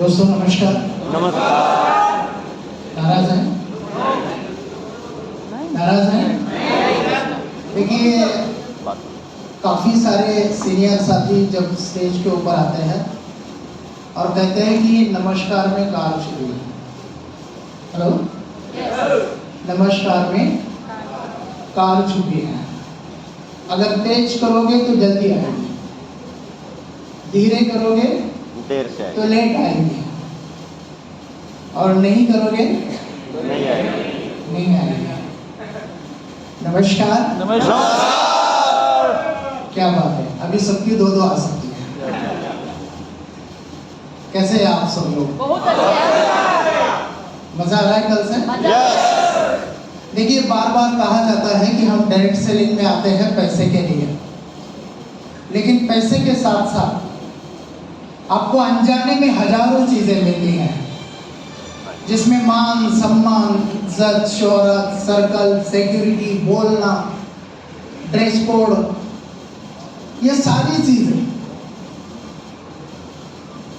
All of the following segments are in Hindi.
दोस्तों नमस्कार। नमस्कार। नाराज हैं? नाराज हैं? देखिए, काफी सारे सीनियर साथी जब स्टेज के ऊपर आते हैं और कहते हैं कि नमस्कार में कार छुपी है। हेलो, नमस्कार में कार छुपी है। अगर तेज करोगे तो जल्दी आएगी, धीरे करोगे देर से तो लेट आएगी, और नहीं करोगे नहीं आएगी। नहीं आएगी। नमस्कार। नमस्कार। क्या बात है, अभी सबकी दो दो आ सकती है। कैसे हैं आप सब लोग? बहुत अच्छा। मजा आ रहा है कल से? देखिए, बार बार कहा जाता है कि हम डायरेक्ट सेलिंग में आते हैं पैसे के लिए, लेकिन पैसे के साथ साथ आपको अनजाने में हजारों चीजें मिलती हैं, जिसमें मान सम्मान, इज्जत, शोहरत, सर्कल, सिक्योरिटी, बोलना, ड्रेस कोड, ये सारी चीजें।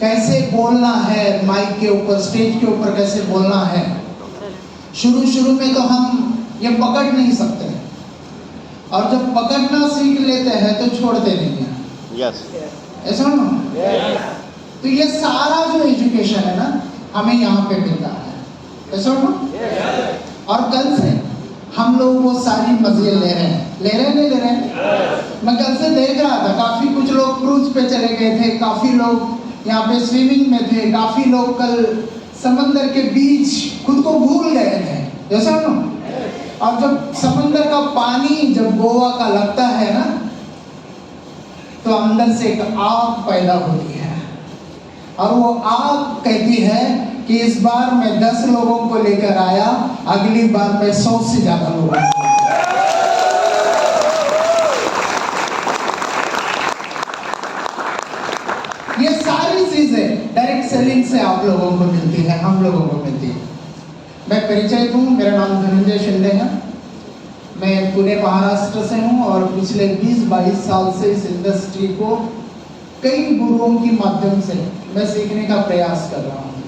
कैसे बोलना है माइक के ऊपर, स्टेज के ऊपर कैसे बोलना है, शुरू में तो हम ये पकड़ नहीं सकते, और जब पकड़ना सीख लेते हैं तो छोड़ते नहीं हैं। यस। ऐसा ना? तो ये सारा जो एजुकेशन है ना, हमें यहाँ पे मिलता है। ऐसा ना? और कल से हम लोग वो सारी मजे ले रहे हैं। नहीं ले रहे हैं? मैं कल से देख रहा था, काफी कुछ लोग क्रूज पे चले गए थे, काफी लोग यहाँ पे स्विमिंग में थे, काफी लोग कल समंदर के बीच खुद को भूल गए थे। ऐसा ना? और जब समंदर का पानी जब गोवा का लगता है ना, तो अंदर से एक आग पैदा होती है, और वो आग कहती है कि इस बार मैं 10 लोगों को लेकर आया, अगली बार मैं 100 से ज्यादा लोगों को। ये सारी चीजें डायरेक्ट सेलिंग से आप लोगों को मिलती है, हम लोगों को मिलती है। मैं परिचय हूँ, मेरा नाम धनंजय शिंदे है। मैं पुणे महाराष्ट्र से हूँ और पिछले 20-22 साल से इस इंडस्ट्री को कई गुरुओं के माध्यम से मैं सीखने का प्रयास कर रहा हूँ।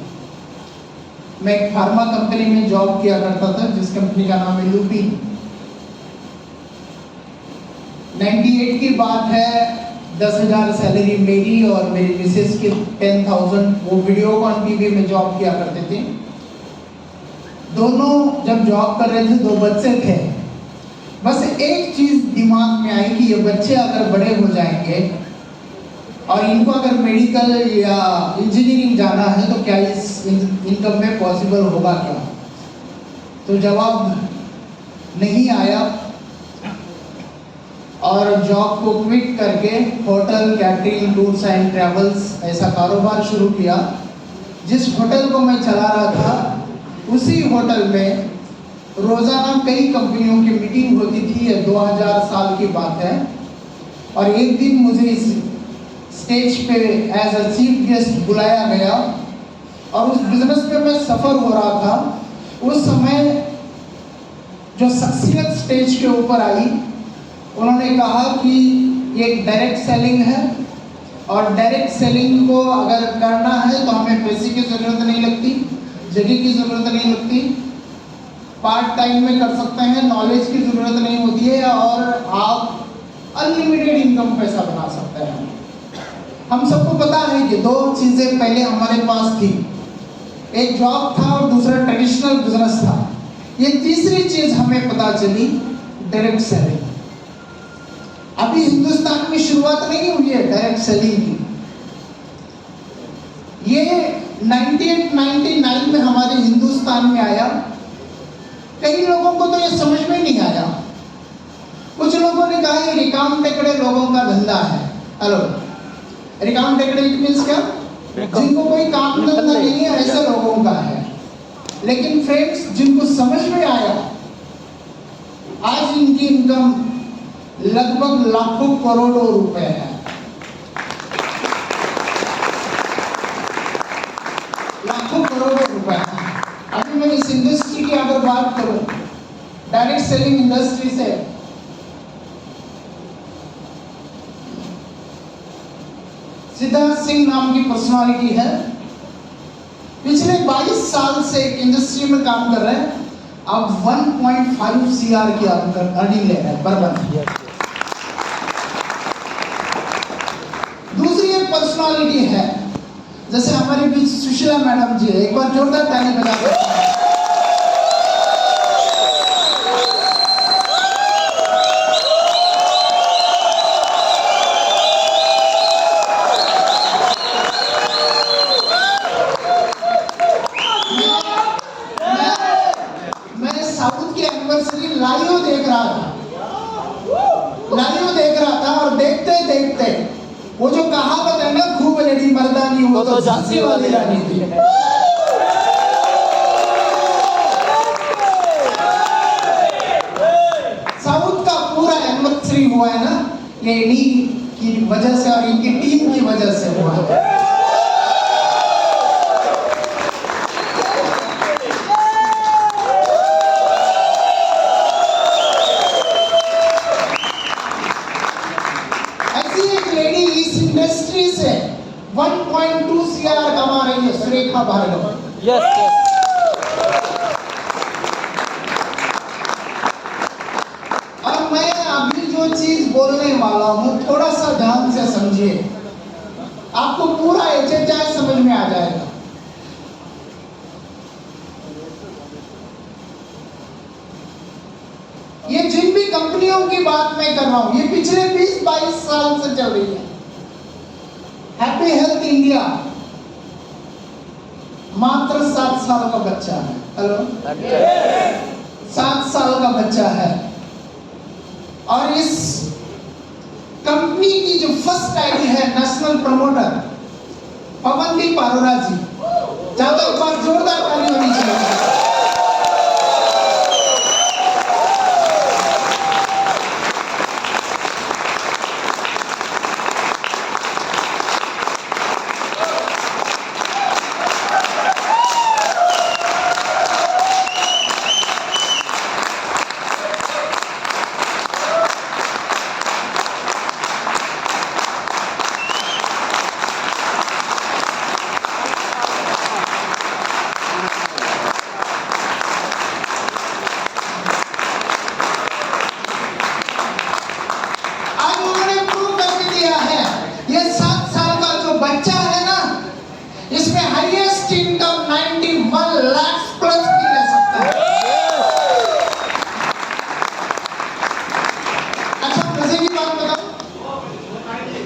मैं एक फार्मा कंपनी में जॉब किया करता था, जिस कंपनी का नाम है लुपिन। 98 की बात है, 10,000 सैलरी मेरी और मेरी मिसेस की 10,000। वो वीडियोकॉन टीवी में जॉब किया करते थे। दोनों जब जॉब कर रहे थे, 2 बच्चे थे। बस एक चीज दिमाग में आई कि ये बच्चे अगर बड़े हो जाएंगे और इनको अगर मेडिकल या इंजीनियरिंग जाना है तो क्या इस इनकम में पॉसिबल होगा क्या? तो जवाब नहीं आया, और जॉब को क्विट करके hotel, catering, tours and travels ऐसा कारोबार शुरू किया। जिस होटल को मैं चला रहा था, उसी होटल में रोजाना कई कंपनियों की मीटिंग होती थी। ये 2000 साल की बात है, और एक दिन मुझे इस स्टेज पे एज अ चीफ गेस्ट बुलाया गया, और उस बिजनेस पे मैं सफर हो रहा था। उस समय जो शख्सियत स्टेज के ऊपर आई, उन्होंने कहा कि ये एक डायरेक्ट सेलिंग है, और डायरेक्ट सेलिंग को अगर करना है तो हमें पैसे की जरूरत नहीं लगती, जगह की जरूरत नहीं लगती, पार्ट टाइम में कर सकते हैं, नॉलेज की जरूरत नहीं होती है, और आप अनलिमिटेड इनकम पैसा बना सकते हैं। हम सबको पता है कि 2 चीजें पहले हमारे पास थी, एक जॉब था और दूसरा ट्रेडिशनल बिजनेस था। ये तीसरी चीज हमें पता चली, डायरेक्ट सेलिंग। अभी हिंदुस्तान में शुरुआत नहीं हुई है डायरेक्ट सेलिंग की। ये 1999 में हमारे हिंदुस्तान में आया। कई लोगों को तो ये समझ में नहीं आया। कुछ लोगों ने कहा ये रिकाम टेकड़े लोगों का धंधा है। हेलो, रिकाम टेकड़े मीन्स क्या? जिनको कोई काम धंधा नहीं है, ऐसे लोगों का है। लेकिन फ्रेंड्स, जिनको समझ में आया, आज इनकी इनकम लगभग लाखों करोड़ों रुपए है। लाखों करोड़ों रुपए है। अभी मैं इस इंडस्ट्री की अगर बात करूं, डायरेक्ट सेलिंग इंडस्ट्री से सिद्धार्थ सिंह नाम की पर्सनालिटी है, पिछले 22 साल से इंडस्ट्री में काम कर रहे हैं, अब 1.5 CR की अर्निंग ले रहे हैं पर मंथ। दूसरी एक पर्सनालिटी है, जैसे हमारे बीच सुशीला मैडम जी है, एक बार जोरदार ताली बजा दो। मैं साउथ की एनिवर्सरी लाइव देख रहा था और देखते देखते वो जो कहावत है ना, खूब लड़ी मर्दानी, वो तो झांसी वाली रानी थी। साउथ का पूरा एनिवर्सरी हुआ है ना, ये इन्हीं की वजह से और इनकी टीम की वजह से हुआ है। इंडस्ट्री से 1.2 CR कमा रही है सुरेखा भार्गव। यस और मैं अभी जो चीज बोलने वाला हूं, थोड़ा सा ध्यान से समझिए, आपको पूरा HHI समझ में आ जाएगा। ये जिन भी कंपनियों की बात मैं कर रहा हूं, ये पिछले 20-22 साल से चल रही है। हैप्पी हेल्थ इंडिया मात्र 7 साल का बच्चा है। हेलो, 7 साल का बच्चा है, और इस कंपनी की जो फर्स्ट आईडी है नेशनल प्रमोटर पवनदीप अरोड़ा जी, चाहता एक बार जोरदार ताली होनी चाहिए।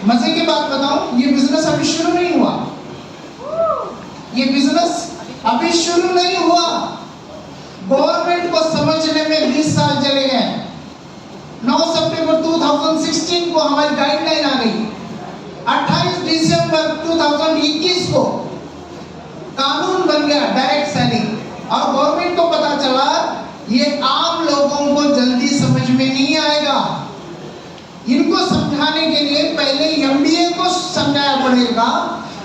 मजे की बात बताऊं, ये बिजनेस अभी शुरू नहीं हुआ। ये बिजनेस अभी शुरू नहीं हुआ। गवर्नमेंट को समझने में 20 साल चले गए। 9 सितंबर 2016 को हमारी गाइडलाइन आ गई। 28 दिसंबर 2021 को कानून बन गया डायरेक्ट सेलिंग, और गवर्नमेंट को पता चला ये आम लोगों को जल्दी समझ में नहीं आएगा। इनको समझाने के लिए पहले MBA को समझाया पड़ेगा।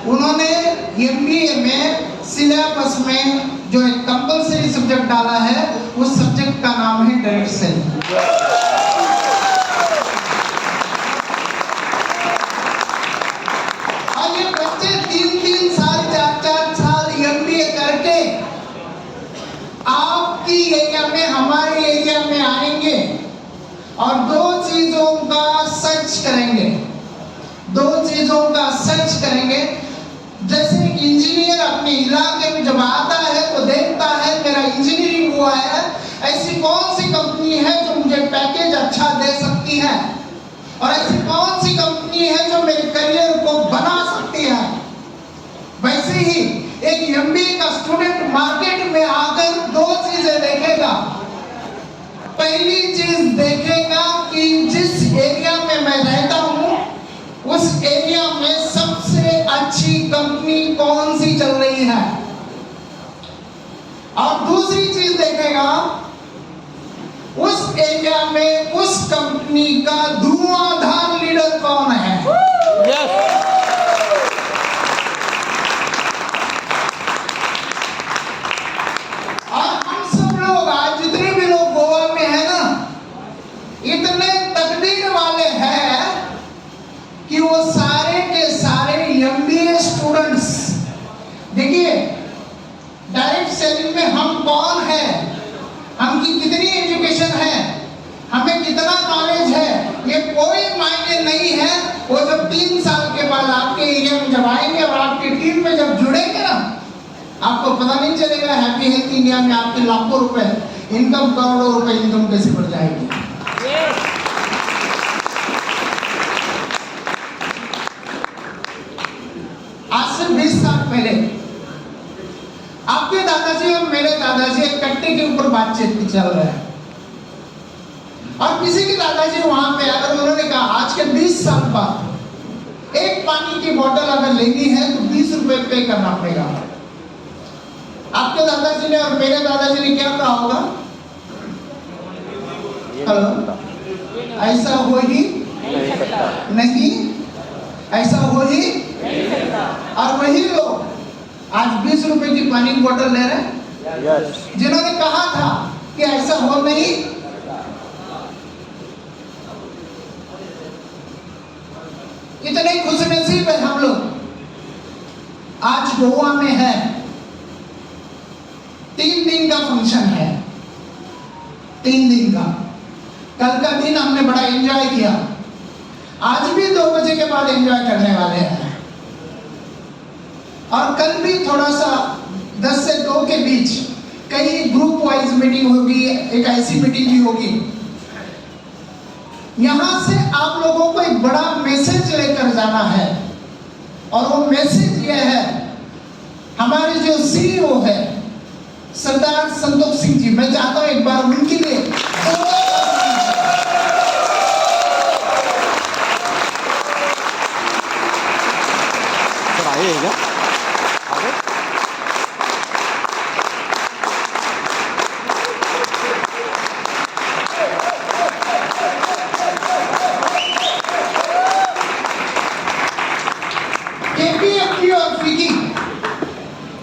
उन्होंने MBA में सिलेबस में जो एक कंपलसरी सब्जेक्ट डाला है, उस सब्जेक्ट का नाम है डायरेक्ट सेलिंग। और ये बच्चे 3-3 साल 4-4 साल MBA करके आपकी एरिया में, हमारे एरिया में आएंगे और 2 चीजों का सर्च करेंगे। 2 चीजों का सर्च करेंगे। जैसे इंजीनियर अपने इलाके में जब आता है तो देखता है मेरा इंजीनियरिंग हुआ है, ऐसी कौन सी कंपनी है जो मुझे पैकेज अच्छा दे सकती है, और ऐसी कौन सी कंपनी है जो मेरे करियर को बना सकती है। वैसे ही एक MBA का स्टूडेंट मार्केट में आकर 2 चीजें देखेगा। पहली चीज देखेगा कि जिस एरिया में मैं रहता हूं, उस एरिया में सबसे अच्छी कंपनी कौन सी चल रही है, और दूसरी चीज देखेगा उस एरिया में उस कंपनी का धुआंधार लीडर कौन है। और हम सब लोग आज जितने भी लोग गोवा में है ना, इतने तकदीर वाले हैं कि वो सारे के सारे MBA स्टूडेंट्स, देखिए जब आएंगे और आपकी टीम में जब जुड़ेंगे ना, आपको पता नहीं चलेगा हैप्पी हेल्थ इंडिया में आपके लाखों रुपए इनकम, करोड़ों रुपए इनकम कैसे बढ़ जाएगी। आज से 20 साल पहले आपके दादाजी और मेरे दादाजी एक कट्टे के ऊपर बातचीत चल रहा है, और किसी के दादाजी वहां पे अगर उन्होंने कहा आज के 20 साल बाद एक पानी की बोतल अगर लेनी है तो 20 रुपए पे करना पड़ेगा। आपके दादाजी ने और मेरे दादाजी ने क्या कहा होगा? हेलो, ऐसा हो ही नहीं, ऐसा हो ही नहीं सकता। और वही लोग आज 20 रुपए की पानी की बोतल ले रहे हैं, जिन्होंने कहा था कि ऐसा हो नहीं। इतने खुशनसीब है हम लोग। आज गोवा में है, 3 दिन का फंक्शन है, 3 दिन का। कल का दिन हमने बड़ा एंजॉय किया, आज भी 2 बजे के बाद एंजॉय करने वाले हैं, और कल भी थोड़ा सा 10 से 2 के बीच कई ग्रुप वाइज मीटिंग होगी, एक ऐसी मीटिंग भी होगी। यहां से आप लोगों को एक बड़ा मैसेज लेकर जाना है, और वो मैसेज ये है, हमारे जो सीईओ है सरदार संतोष सिंह जी, मैं चाहता हूं एक बार उनके लिए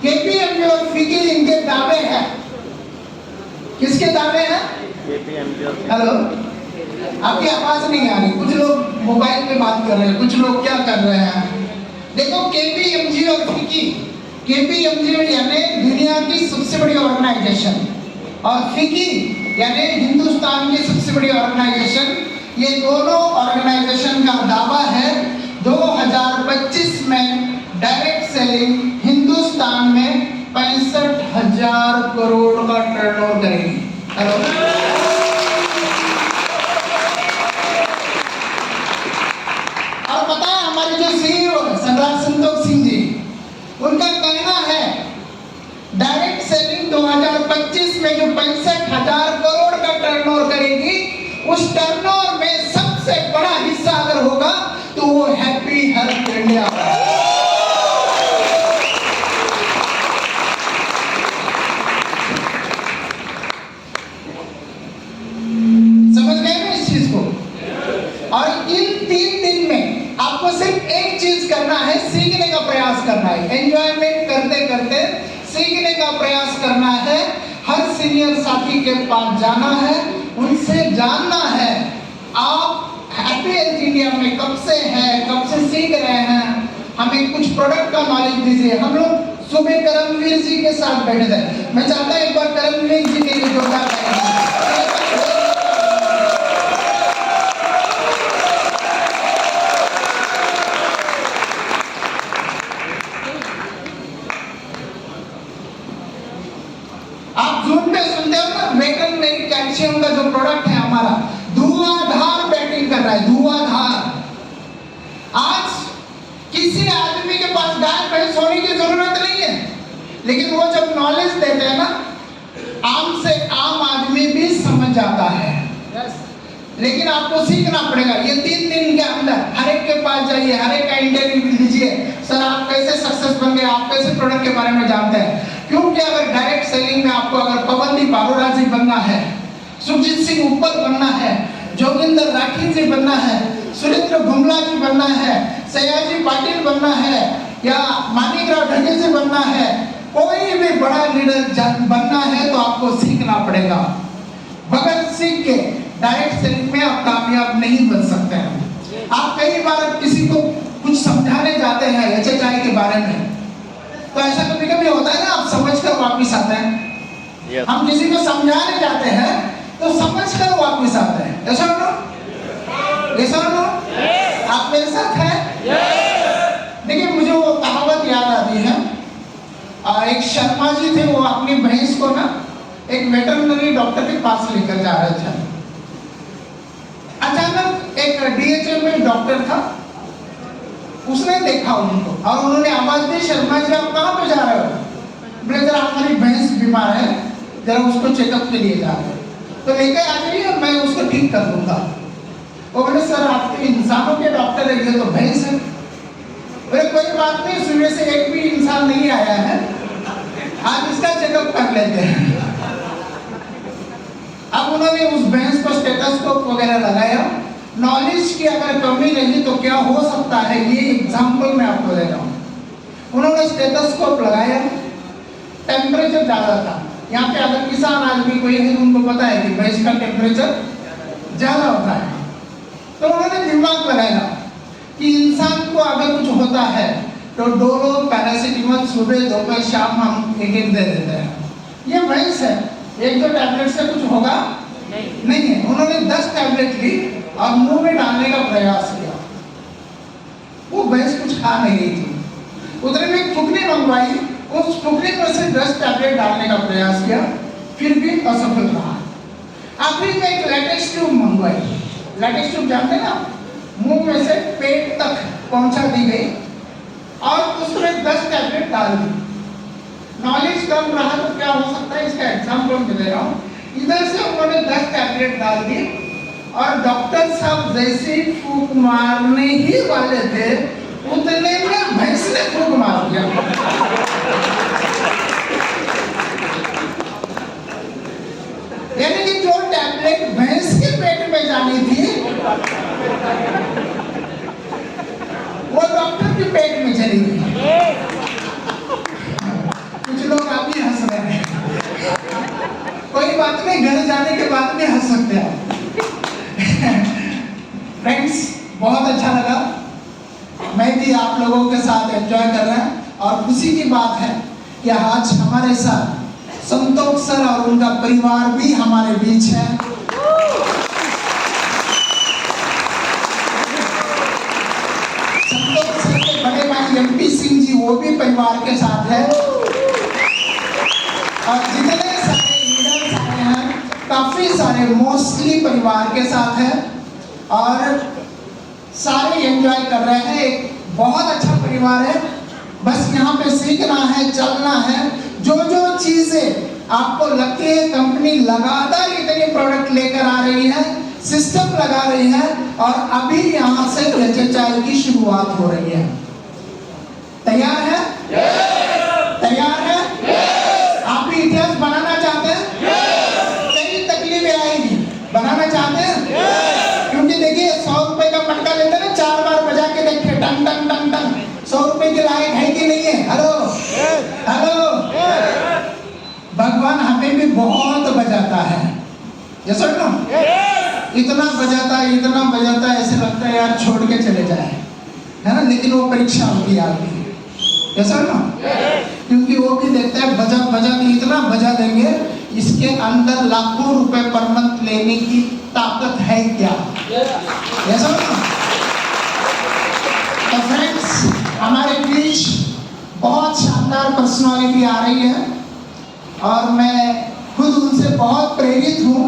केपीएमजी और फिकी इनके दावे हैं। किसके दावे हैं? हेलो, आपकी आवाज नहीं आ रही, कुछ लोग मोबाइल पे बात कर रहे हैं, कुछ लोग क्या कर रहे हैं। देखो, केपीएमजी और फिकी, केपीएमजी यानी दुनिया की सबसे बड़ी ऑर्गेनाइजेशन, और फिकी यानी हिंदुस्तान की सबसे बड़ी ऑर्गेनाइजेशन। ये दोनों ऑर्गेनाइजेशन का दावा है 2025 में डायरेक्ट सेलिंग हिंदुस्तान में 65,000 करोड़ का टर्नओवर करेगी। हेलो, और पता है हमारे जो सीईओ सरदार संतोष सिंह जी, उनका कहना है डायरेक्ट सेलिंग 2025 में जो 65,000 करोड़ का टर्नओवर करेगी, उस टर्नओवर में सबसे बड़ा हिस्सा अगर होगा तो वो हैप्पी हेल्थ इंडिया। समझ गए ना इस चीज को? और इन 3 दिन में आपको सिर्फ एक चीज करना है, सीखने का प्रयास करना है। एंजॉयमेंट करते करते सीखने का प्रयास करना है। हर सीनियर साथी के पास जाना है, उनसे जानना है आप हैप्पी हेल्थ इंडिया में कब से हैं, कब से सीख रहे हैं, हमें कुछ प्रोडक्ट का नॉलेज दीजिए। हम लोग सुबह करमवीर जी के साथ बैठे थे, मैं चाहता हूं एक बार करमवीर जी के लिए जोरदार तालियां। आप जून पे सुनते हो ना, वेटरनरी कैल्शियम का जो प्रोडक्ट है हमारा, धुआंधार बैटिंग कर रहा है, धुआंधार। आज किसी आदमी के पास गाय भैंस होने की जरूरत नहीं है, लेकिन वो जब नॉलेज देते हैं ना, आम से आम आदमी भी समझ जाता है। लेकिन आपको सीखना पड़ेगा। ये 3 दिन के अंदर हर एक के पास जाइए, हर एक का इंटरव्यू लीजिए, सर आप कैसे सक्सेस बन गए, आप कैसे प्रोडक्ट के बारे में जानते हैं। क्योंकि अगर डायरेक्ट सेलिंग में आपको अगर पवनदीप अरोड़ा जी बनना है, सुरजीत सिंह ऊपर बनना है, जोगिंदर राठी जी बनना है, सुरेंद्र घुमला जी बनना है, सयाजी पाटिल बनना है, या मानिकराव ढगे जी बनना है, कोई भी बड़ा लीडर बनना है तो आपको सीखना पड़ेगा। बगैर सीख के डायरेक्ट सेलिंग में आप कामयाब नहीं बन सकते हैं। आप कई बार किसी को कुछ समझाने जाते हैं HHI के बारे में, तो ऐसा कभी कभी होता है ना, आप समझ कर वापिस आते हैं। हम किसी को समझाने जाते हैं तो समझ कर वापिस आते हैं। ऐसा हो? आप मेरे साथ हैं? देखिए, मुझे वो एक शर्मा जी थे, वो अपनी भैंस को ना एक वेटरनरी डॉक्टर के पास लेकर जा रहे थे। अचानक एक डीएचएम में डॉक्टर था, उसने देखा उनको और उन्होंने आवाज दी, शर्मा जी आप कहाँ पे जा रहे हो? बोले जरा हमारी भैंस बीमार है, जरा उसको चेकअप के लिए जा रहे हैं, तो लेकर आ जाइए, मैं उसको ठीक कर दूंगा। वो बोले सर आप तो इंसानों के डॉक्टर है, ये तो भैंस है। बोले कोई बात नहीं, सुबह से एक भी इंसान नहीं आया है, आज इसका चेकअप कर लेते हैं। अब उन्होंने उस भैंस को स्टेथोस्कोप वगैरह लगाया। नॉलेज की अगर कमी रही तो क्या हो सकता है, ये एग्जाम्पल मैं आपको दे रहा हूँ। उन्होंने स्टेथोस्कोप लगाया, टेम्परेचर ज़्यादा था। यहाँ पे अगर किसान आदमी कोई है, उनको पता है कि भैंस का टेम्परेचर ज़्यादा होता है, तो उन्होंने दिमाग लगाया कि इंसान को अगर कुछ होता है तो डोलो पैरासिटामोल सुबह दोपहर शाम हम एक एक दे देते हैं। ये भैंस है, एक दो टैबलेट से कुछ होगा नहीं है। उन्होंने 10 टैबलेट ली और मुंह में डालने का प्रयास किया। वो भैंस कुछ खा नहीं रही थी। उतने में फुकनी मंगवाई, उस फुकनी में से 10 टैबलेट डालने का प्रयास किया, फिर भी असफल रहा। आखिरी में एक लेटेक्स ट्यूब मंगवाई। लेटेक्स ट्यूब जानते हैं ना, मुंह में से पेट तक पहुंचा दी गई और उसमें 10 टैबलेट डाल दी। नॉलेज कम रहा तो क्या हो सकता है, इसका एग्जाम्पल मैं दे रहा हूँ। इधर से उन्होंने 10 टैबलेट डाल दी और डॉक्टर साहब जैसे ही फूंक मारने ही वाले थे, उतने में भैंस ने फूंक मार दिया। यानी कि जो टैबलेट भैंस के पेट में जानी थी, वो डॉक्टर के पेट में चली गई। कुछ लोग आप ही हंस रहे हैं, कोई बात नहीं, घर जाने के बाद भी हंस सकते हैं। फ्रेंड्स, बहुत अच्छा लगा, मैं भी आप लोगों के साथ एंजॉय कर रहा हूँ और खुशी की बात है कि आज हमारे साथ संतोष सर और उनका परिवार भी हमारे बीच है। संतोष सर के बड़े भाई एमपी सिंह जी, वो भी परिवार के साथ है और जितने सारे लीडर्स आए हैं, काफी सारे मोस्टली परिवार के साथ है और सारे एंजॉय कर रहे हैं। एक बहुत अच्छा परिवार है। बस यहाँ पे सीखना है, चलना है। जो जो चीजें आपको लगती है कंपनी लगातार इतने प्रोडक्ट लेकर आ रही है, सिस्टम लगा रही है और अभी यहाँ से एचएचआई की शुरुआत हो रही है। तैयार है? तैयार है? आप भी इतिहास बनाना चाहते हैं? कई तकलीफें आएगी, बनाना चाहते हैं? क्योंकि देखिए 100 रुपए का मटका लेते हैं ना, 4 बार बजा के देखिए, टंग टंग टंग टंग, 100 रुपए के लायक है कि नहीं है? हेलो हेलो, भगवान हमें भी बहुत बजाता है, ये सुन लो, इतना बजाता है, ऐसे लगता है यार छोड़ के चले जाए, है ना। लेकिन वो परीक्षा होती है आपकी, ये सुन लो, क्योंकि वो भी देखता है बजा के इतना बजा देंगे, इसके अंदर लाखों रुपए पर मंथ लेने की ताकत है क्या, ये सुन लो। तो फ्रेंड्स, हमारे बीच बहुत शानदार पर्सनालिटी आ रही है और मैं खुद उनसे बहुत प्रेरित हूँ